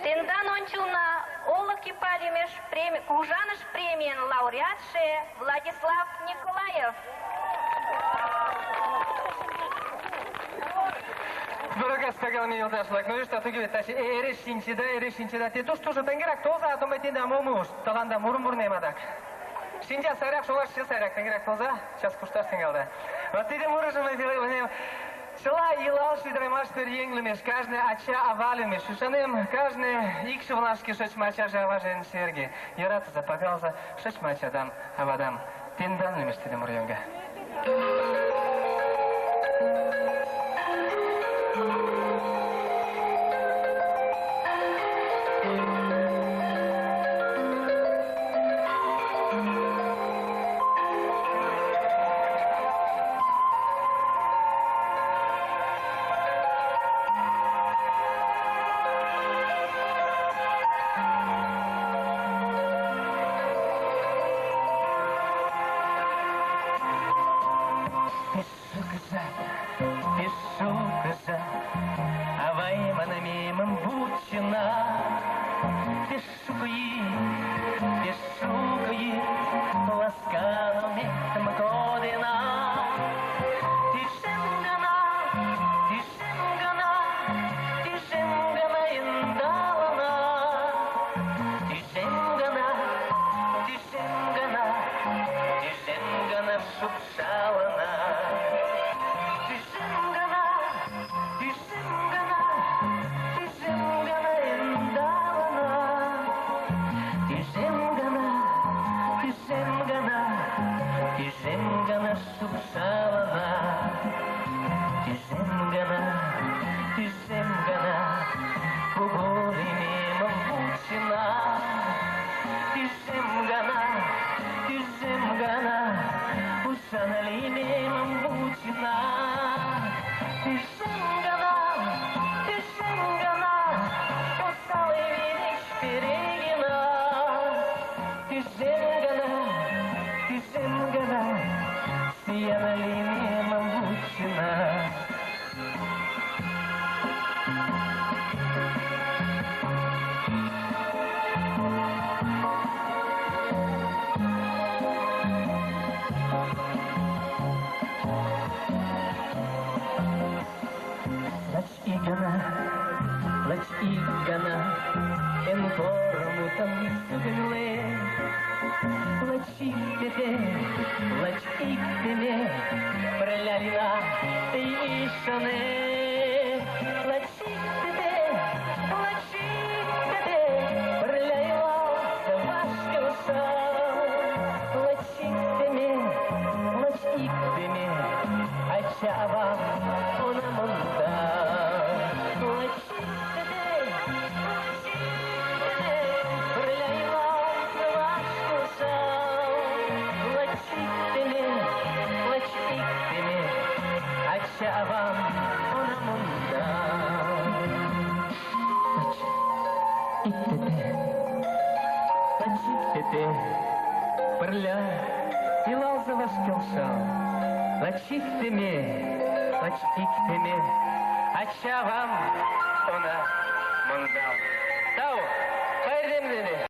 Тендан ончылна Олыки Палимеш Кужаныш премиян лауреатше Владислав Николаев. Дорога стагал юлдашлар, ну и что ты говоришь, эрешинчида, ты то что же тенгерак, тоза, а то мы тенда момуш, таланда мурмур немадак. Шинча сарак, шолаш, сарак, тенгерак тоза, сейчас кушташ тенгалда. Вот ты мурыжем, Шла илал шидремаш перьенглемеш, каждый ача авалемеш, шушанем, каждый икши влашки шочмача жаважен серги. Ярата запагалза, шочмача дам, авадам, тендан лемеш ты мурьонга. Пишу-ка, авай манамимам бучина. Пишу-ка-и, ласкала метам година. Тишингана индалана. Тишингана шупшалана. Тишингана шупшалана, Тишингана, пуголи мимо бучина. Тишингана, ушанали мимо бучина. Тишингана, усталый видишь перегина. Тишингана, сияли мимо бучина. Лач игана, энформутам сугле. Лач игтеме, пролялина ишане. Лач игтеме, проляла завашкался. Лач игтеме, ачава онамонда. Ачавам онамонда. Лачиктете, перля, илал завашкался. Лачиктеме, ачавам онамонда. Тау, хайрем дене.